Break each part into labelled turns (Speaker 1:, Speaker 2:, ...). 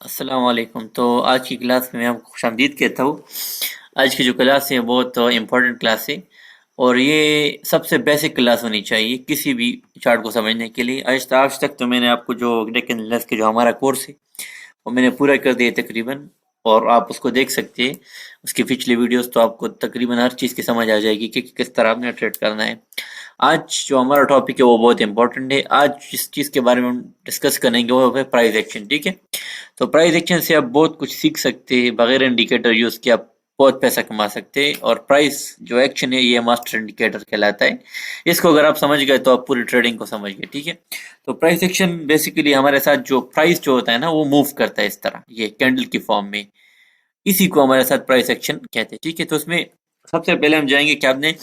Speaker 1: अस्सलाम वालेकुम। तो आज की क्लास में मैं आपको खुशामदीद कहता हूँ। आज की जो क्लास है बहुत इम्पोर्टेंट क्लास है और ये सबसे बेसिक क्लास होनी चाहिए किसी भी चार्ट को समझने के लिए। आज तक तो मैंने आपको जो डेक्कन एनालिसिस के जो हमारा कोर्स है वो मैंने पूरा कर दिया तकरीबन, और आप उसको देख सकते हैं उसकी पिछली वीडियोस, तो आपको तकरीबन हर चीज़ की समझ आ जाएगी कि किस तरह आपने ट्रेड करना है। आज जो हमारा टॉपिक है वो बहुत इंपॉर्टेंट है। आज जिस चीज़ के बारे में हम डिस्कस करेंगे वो है प्राइस एक्शन। ठीक है, तो प्राइस एक्शन से आप बहुत कुछ सीख सकते हैं। बगैर इंडिकेटर यूज़ के आप बहुत पैसा कमा सकते हैं, और प्राइस जो एक्शन है ये मास्टर इंडिकेटर कहलाता है। इसको अगर आप समझ गए तो आप पूरी ट्रेडिंग को समझ गए। ठीक है, तो प्राइस एक्शन बेसिकली हमारे साथ जो प्राइस जो होता है ना वो मूव करता है इस तरह, ये कैंडल की फॉर्म में। इसी को हमारे साथ प्राइस एक्शन कहते हैं। ठीक है, तो उसमें सबसे पहले हम जाएंगे कि आपने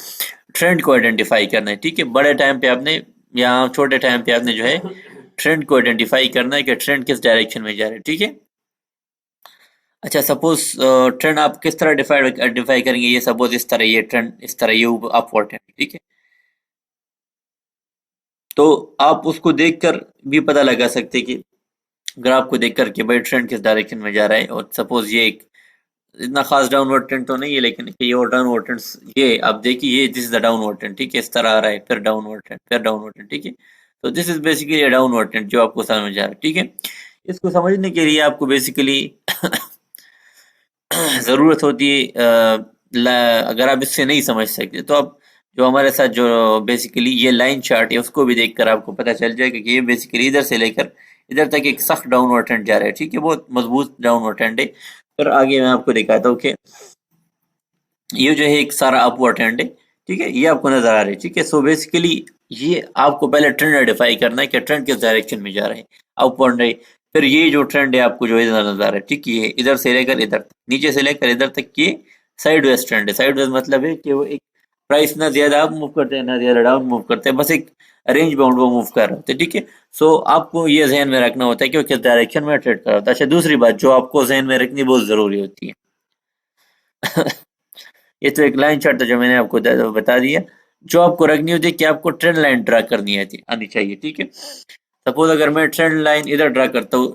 Speaker 1: ट्रेंड को आइडेंटिफाई करना है। ठीक है, बड़े टाइम पे आपने या छोटे टाइम पे आपने जो है ट्रेंड को आइडेंटिफाई करना है कि ट्रेंड किस डायरेक्शन में जा रहा है। ठीक है, अच्छा सपोज ट्रेंड आप किस तरह आइडेंटिफाई करेंगे, ये सपोज इस तरह, ये ट्रेंड इस तरह, ये अपवर्ड है। ठीक है, तो आप उसको देखकर भी पता लगा सकते हैं कि ग्राफ को देखकर कि भाई ट्रेंड किस डायरेक्शन में जा रहा है। और सपोज ये एक इतना खास डाउनवर्ड ट्रेंड तो नहीं है, लेकिन ये और डाउनवर्ड ट्रेंड, ये आप देखिए, ये this is the downward trend. ठीक है, इस तरह आ रहा है, फिर डाउनवर्ड ट्रेंड, फिर डाउनवर्ड ट्रेंड। ठीक है, तो this is basically downward trend जो आपको समझ में आ रहा है। ठीक है, इसको समझने के लिए आपको बेसिकली ज़रूरत होती है अगर आप इससे नहीं समझ सकते तो आप जो हमारे साथ जो बेसिकली ये लाइन चार्ट है उसको भी देखकर आपको पता चल जाएगा कि ये बेसिकली इधर से लेकर इधर तक एक सख्त डाउनवर्ड ट्रेंड जा रहा है। ठीक है, बहुत मजबूत डाउनवर्ड ट्रेंड है। फिर आगे मैं आपको दिखाता हूँ कि ये जो है एक सारा अपवर्ड ट्रेंड है। ठीक है, ये आपको नजर आ रहा है। ठीक है, सो बेसिकली ये आपको पहले ट्रेंड आइडेंटिफाई करना है कि ट्रेंड किस डायरेक्शन में जा रहे हैं, अपवर्ड है। फिर ये जो ट्रेंड है आपको जो इधर नजर आ रहा है, ठीक, ये इधर से लेकर इधर तक, नीचे से लेकर इधर तक, ये साइडवेज ट्रेंड है। साइडवेज मतलब है कि वो एक प्राइस ना ज्यादा अप मूव करते हैं ना ज्यादा डाउन मूव करते हैं, बस एक रेंज बाउंड वो मूव कर रहे होते हैं। ठीक है, सो आपको ये जहन में रखना होता है कि वो किस डायरेक्शन में ट्रेड कर रहा होता है। अच्छा, दूसरी बात जो आपको जहन में रखनी बहुत जरूरी होती है ये तो एक लाइन चार्ट था जो मैंने आपको बता दिया। जो आपको रखनी होती है कि आपको ट्रेंड लाइन ड्रा करनी आनी चाहिए। ठीक है, सपोज अगर मैं ट्रेंड लाइन इधर ड्रा करता हूँ,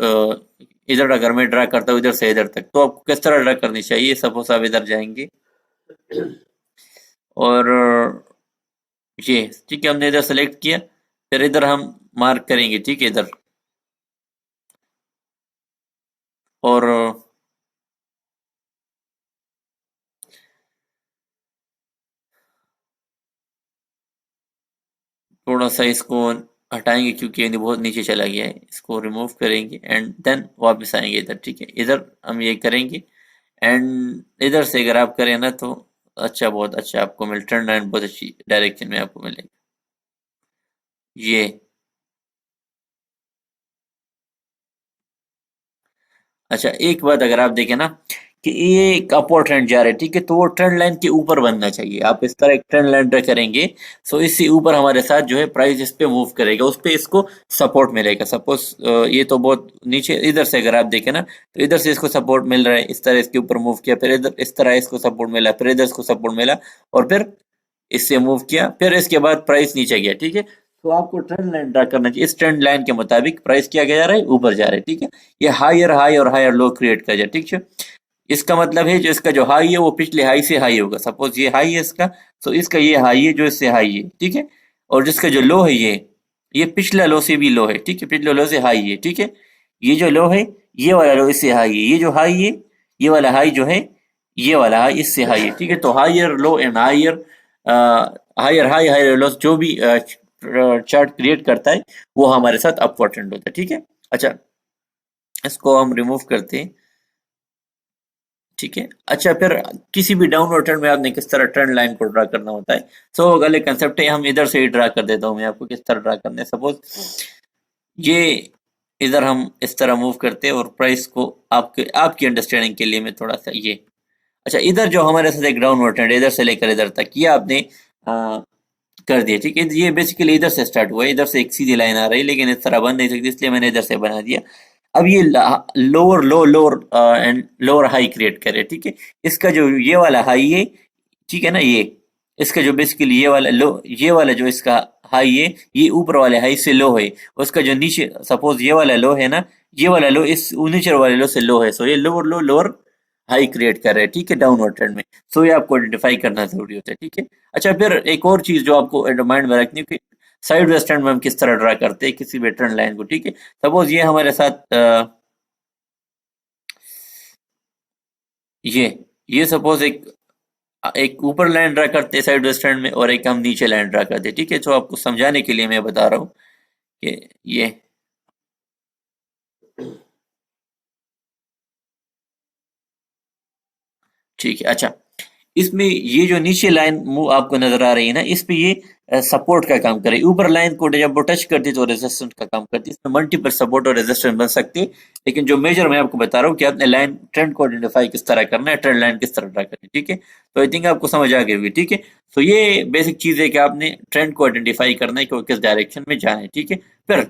Speaker 1: इधर अगर मैं ड्रा करता हूँ इधर से इधर तक, तो आपको किस तरह ड्रा करनी चाहिए। सपोज आप इधर जाएंगे और ये, ठीक है, हमने इधर सेलेक्ट किया, फिर इधर हम मार्क करेंगे। ठीक है, इधर, और थोड़ा सा इसको हटाएंगे क्योंकि ये बहुत नीचे चला गया है। इसको रिमूव करेंगे एंड देन वापस आएंगे इधर। ठीक है, इधर हम ये करेंगे एंड इधर से अगर आप करें ना तो अच्छा, बहुत अच्छा आपको मिल टर्न एंड बहुत अच्छी डायरेक्शन में आपको मिलेगा। ये अच्छा, एक बात अगर आप देखें ना कि ये एक अपवर्ड ट्रेंड जा रहा है। ठीक है, तो वो ट्रेंड लाइन के ऊपर बनना चाहिए। आप इस तरह एक ट्रेंड लाइन ड्रा करेंगे, सो इससे ऊपर हमारे साथ जो है प्राइस इस पे मूव करेगा, उस पे इसको सपोर्ट मिलेगा। सपोज ये तो बहुत नीचे, इधर से अगर आप देखें ना तो इधर से इसको सपोर्ट मिल रहा है, इस तरह इसके ऊपर मूव किया, फिर इधर इस तरह इसको सपोर्ट मिला, फिर इधर इसको सपोर्ट मिला, और फिर इससे मूव किया, फिर इसके बाद प्राइस नीचे गया। ठीक है, तो आपको ट्रेंड लाइन ड्रा करना चाहिए। इस ट्रेंड लाइन के मुताबिक प्राइस क्या जा रहा है, ऊपर जा रहा है। ठीक है, ये हायर हाई और हायर लो क्रिएट कर जाए। ठीक है, इसका मतलब है जो इसका जो हाई है वो पिछले हाई से हाई होगा। सपोज ये हाई है इसका, तो इसका ये हाई है जो इससे हाई है। ठीक है, और जिसका जो लो है ये पिछला लो से भी लो है। ठीक है, पिछले लो से हाई है। ठीक है, ये जो लो है ये वाला लो इससे हाई है, ये जो हाई है ये वाला हाई जो है ये वाला हाई इससे हाई है। ठीक है, तो higher low and higher higher high higher low जो भी चार्ट क्रिएट करता है वो हमारे साथ अपवर्ड ट्रेंड होता है। ठीक है, अच्छा, इसको हम रिमूव करते हैं। ठीक है, अच्छा, फिर किसी भी डाउनवर्ड ट्रेंड में आपने किस तरह ट्रेंड लाइन को ड्रा करना होता है। सो गले कंसेप्ट है, हम इधर से ही ड्रा कर देता हूँ मैं आपको किस तरह ड्रा करना है। सपोज ये इधर हम इस तरह मूव करते हैं, और प्राइस को आपके आपकी अंडरस्टैंडिंग के लिए मैं थोड़ा सा ये, अच्छा, इधर जो हमारे साथ एक डाउनवर्ड ट्रेंड है इधर से लेकर इधर तक, ये आपने कर दिया। ठीक है, ये बेसिकली इधर से स्टार्ट हुआ है, इधर से एक सीधी लाइन आ रही है, लेकिन इस तरह बन नहीं सकती, इसलिए मैंने इधर से बना दिया। अब ये lower low lower and lower high create करे। ठीक है, इसका जो ये वाला हाई है, ठीक है ना, ये इसका जो बेसिकली ये वाला लो, ये वाला जो इसका हाई है, ये ऊपर वाले हाई से लो है, उसका जो नीचे सपोज ये वाला लो है ना, ये वाला लो इस नीचे वाले लो से लो है, सो ये लोअर लो लोअर हाई क्रिएट कर रहे हैं, ठीक है, डाउनवर्ड ट्रेंड में। सो ये आपको आइडेंटिफाई करना जरूरी होता है, ठीक है। अच्छा, फिर एक और चीज जो आपको माइंड में रखनी है कि साइड वेस्ट ट्रेंड में हम किस तरह ड्रा करते हैं किसी भी ट्रेंड लाइन को, ठीक है। सपोज ये हमारे साथ ये सपोज एक एक ऊपर लाइन ड्रा करते हैं साइड वेस्ट ट्रेंड में, और एक हम नीचे लाइन ड्रा करते हैं, ठीक है। तो आपको समझाने के लिए मैं बता रहा हूँ कि ये ठीक है। अच्छा, इसमें ये जो नीचे लाइन मूव आपको नजर आ रही है ना, इस पे ये सपोर्ट का काम करे, ऊपर लाइन को जब वो टच करती है तो रेजिस्टेंस का काम करती है। इसमें मल्टीपल सपोर्ट और रेजिस्टेंस बन सकती है, लेकिन जो मेजर मैं आपको बता रहा हूँ कि आपने लाइन ट्रेंड को आइडेंटिफाई किस तरह करना है, ट्रेंड लाइन किस तरह ड्रा करनी है, ठीक है। तो आई थिंक आपको समझ आ गई होगी, ठीक है। तो ये बेसिक चीज है कि आपने ट्रेंड को आइडेंटिफाई करना है कि वो किस डायरेक्शन में जाना है, ठीक है। फिर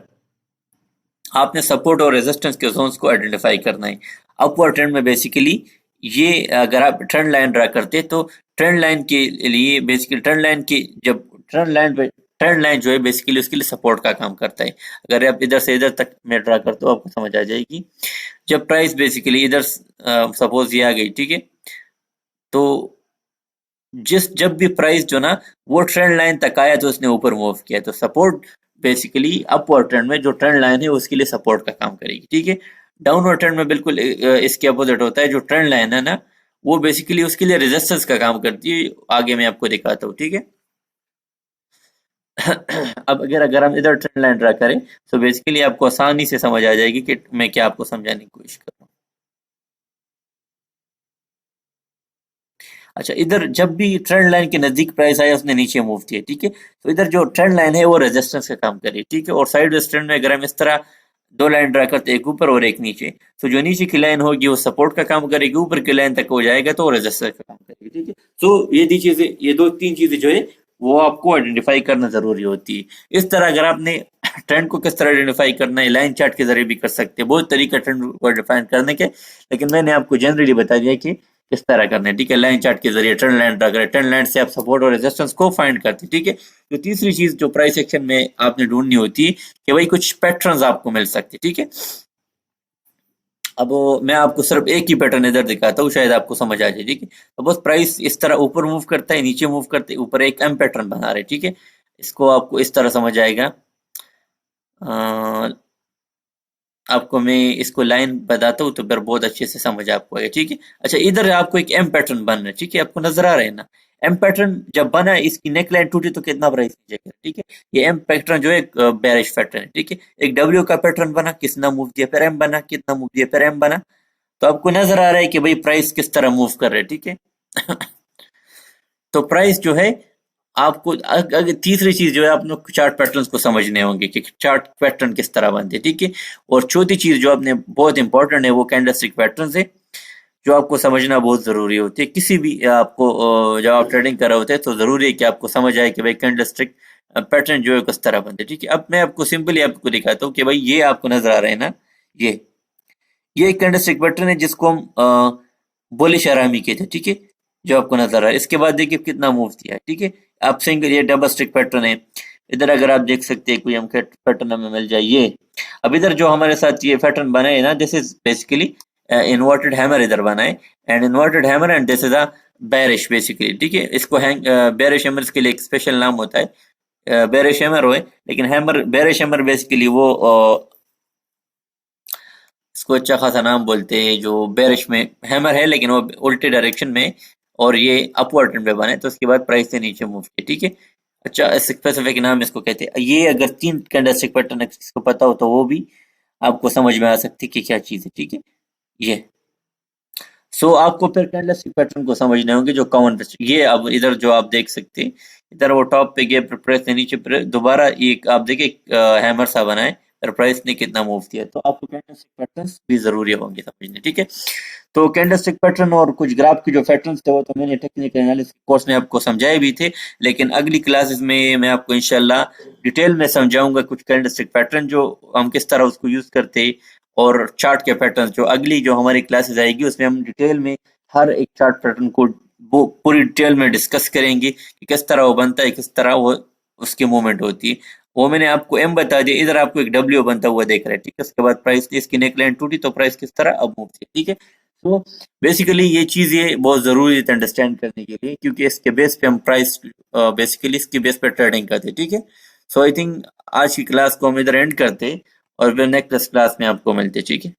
Speaker 1: आपने सपोर्ट और रेजिस्टेंस के जोन्स को आइडेंटिफाई करना है। अपवर्ड ट्रेंड में बेसिकली ये अगर आप ट्रेंड लाइन ड्रा करते हैं तो ट्रेंड लाइन के लिए बेसिकली ट्रेंड लाइन की जब ट्रेंड लाइन जो है बेसिकली उसके लिए सपोर्ट का काम करता है। अगर आप इधर से इधर तक में ड्रा करते हो आपको समझ आ जाएगी। जब प्राइस बेसिकली इधर सपोज ये आ गई, ठीक है, तो जब भी प्राइस जो ना वो ट्रेंड लाइन तक आया तो उसने ऊपर मूव किया, तो सपोर्ट बेसिकली अपवर्ड ट्रेंड में जो ट्रेंड लाइन है उसके लिए सपोर्ट का काम करेगी, ठीक है। डाउनवर्ड ट्रेंड में बिल्कुल इसके अपोजिट होता है, जो ट्रेंड लाइन है ना वो बेसिकली उसके लिए रेजिस्टेंस का काम करती है। आगे मैं आपको दिखाता हूँ, ठीक है। अब अगर हम इधर ट्रेंड लाइन ड्रा करें तो बेसिकली आपको आसानी से समझ आ जाएगी कि मैं क्या आपको समझाने की कोशिश कर रहा हूँ। अच्छा, इधर जब भी ट्रेंड लाइन के नजदीक प्राइस आया उसने नीचे मूव किया, ठीक है। तो इधर जो ट्रेंड लाइन है वो रेजिस्टेंस का काम करी, ठीक है। और साइड वेस्ट ट्रेंड में अगर हम इस तरह दो लाइन ड्रा करते एक ऊपर और एक नीचे, तो जो नीचे की लाइन होगी वो सपोर्ट का काम करेगी, ऊपर की लाइन तक हो जाएगा तो वो रेजिस्टेंस का काम करेगी, ठीक है। तो ये दी चीजें, ये दो तीन चीजें जो है वो आपको आइडेंटिफाई करना जरूरी होती है। इस तरह अगर आपने ट्रेंड को किस तरह आइडेंटिफाई करना है, लाइन चार्ट के जरिए भी कर सकते हैं, बहुत तरीका ट्रेंड को डिफाइन करने के, लेकिन मैंने आपको जनरली बता दिया कि किस तरह करना है, ठीक है। लाइन चार्ट के जरिए ट्रेंड लाइन ड्रा करें, ट्रेंड लाइन से आप सपोर्ट और रेजिस्टेंस को फाइंड करते हैं, ठीक है। तो तीसरी चीज जो प्राइस एक्शन में आपने ढूंढनी होती है कि भाई कुछ पैटर्न्स आपको मिल सकते हैं, ठीक है। अब मैं आपको सिर्फ एक ही पैटर्न इधर दिखाता हूँ, शायद आपको समझ आ जाए, ठीक है। तो बस प्राइस इस तरह ऊपर मूव करता है, नीचे मूव करते है, ऊपर एक एम पैटर्न बना रहे, ठीक है। इसको आपको इस तरह समझ आएगा। आपको मैं इसको लाइन बताता हूँ तो फिर बहुत अच्छे से समझ आपको आएगा, ठीक है। अच्छा, इधर आपको एक एम पैटर्न बन रहा है, ठीक है, आपको नजर आ रहा है ना। एम पैटर्न जब बना इसकी नेक लाइन टूटी तो कितना प्राइस नीचे गिरा, ठीक है। ये एम पैटर्न जो है बेरिश पैटर्न है, ठीक है। एक डब्ल्यू का पैटर्न बना, कितना मूव दिया, फिर एम बना, कितना मूव दिया, फिर एम बना। तो आपको नजर आ रहा है कि भाई प्राइस किस तरह मूव कर रहे हैं, ठीक है। तो प्राइस जो है आपको अगर तीसरी चीज जो है आपने चार्ट पैटर्न्स को समझने होंगे कि चार्ट पैटर्न किस तरह बनते हैं, ठीक है। और चौथी चीज जो आपने बहुत इंपॉर्टेंट है वो कैंडलस्टिक पैटर्न्स है, जो आपको समझना बहुत जरूरी होती है। किसी भी आपको जब आप ट्रेडिंग कर रहे होते हैं तो जरूरी है कि आपको समझ आए कि भाई कैंडलस्टिक पैटर्न जो है किस तरह बनते हैं, ठीक है। अब मैं आपको सिंपली आपको दिखाता हूँ कि भाई ये आपको नजर आ रहे हैं ना, ये एक कैंडलस्टिक पैटर्न है जिसको हम बुलिश आरामी कहते हैं, ठीक है, जो आपको नजर आ रहा है। इसके बाद देखिए कितना मूव दिया है, ठीक है। आप सिंगल ये डबल स्टिक पैटर्न है। इधर अगर आप देख सकते हैं कोई हम पैटर्न हमें मिल जाए ये। अब इधर जो हमारे साथ ये पैटर्न बना है ना, this is basically inverted hammer इधर बना है, and inverted hammer and this is a bearish basically, ठीक है। इसको हैंग बेरिश हैमर के लिए एक स्पेशल नाम होता है, बेरिश हैमर हो, लेकिन हैमर बेरिश हैमर बेसिकली वो इसको अच्छा खासा नाम बोलते हैं, जो बेरिश में हैमर है लेकिन वो उल्टे डायरेक्शन में, और ये अपवर्ड ट्रेंड पे बने तो उसके बाद प्राइस से नीचे मूव किया, ठीक है। अच्छा, स्पेसिफिक नाम इसको कहते हैं। ये अगर तीन कैंडलस्टिक पैटर्न किसको पता हो तो वो भी आपको समझ में आ सकती है कि क्या चीज है, ठीक है। ये सो आपको फिर कैंडलस्टिक पैटर्न को समझने होंगे जो कॉमन ये अब इधर जो आप देख सकते हैं, इधर वो टॉप पे गया, प्रेस से नीचे दोबारा एक आप देखिए हैमर सा बना है, और प्राइस ने कितना मूव किया, तो आपको कैंडलस्टिक पैटर्न्स भी जरूरी होंगे समझने, ठीक है। तो कैंडलस्टिक पैटर्न और कुछ ग्राफ के जो पैटर्न्स थे वो तो मैंने टेक्निकल एनालिसिस कोर्स में आपको समझाए भी थे, लेकिन अगली क्लासेस में मैं आपको इंशाल्लाह डिटेल में समझाऊंगा कुछ कैंडलस्टिक पैटर्न जो हम किस तरह उसको यूज करते हैं, और चार्ट के पैटर्न जो अगली जो हमारी क्लासेस आएगी उसमें हम डिटेल में हर एक चार्ट पैटर्न को वो पूरी डिटेल में डिस्कस करेंगे कि किस तरह वो बनता है, किस तरह वो उसकी मूवमेंट होती है, वो मैंने आपको एम बता दिया, इधर आपको एक डब्ल्यू बनता हुआ देख रहा है, ठीक है। उसके बाद प्राइस इसकी नेकलाइन टूटी तो प्राइस किस तरह अब मूव थी, ठीक है। तो बेसिकली ये चीजें बहुत जरूरी है अंडरस्टैंड करने के लिए, क्योंकि इसके बेस पे हम प्राइस बेसिकली इसके बेस पे ट्रेडिंग करते हैं, ठीक है। सो आई थिंक आज की क्लास को हम इधर एंड करते और फिर नेक्स्ट क्लास में आपको मिलते, ठीक है।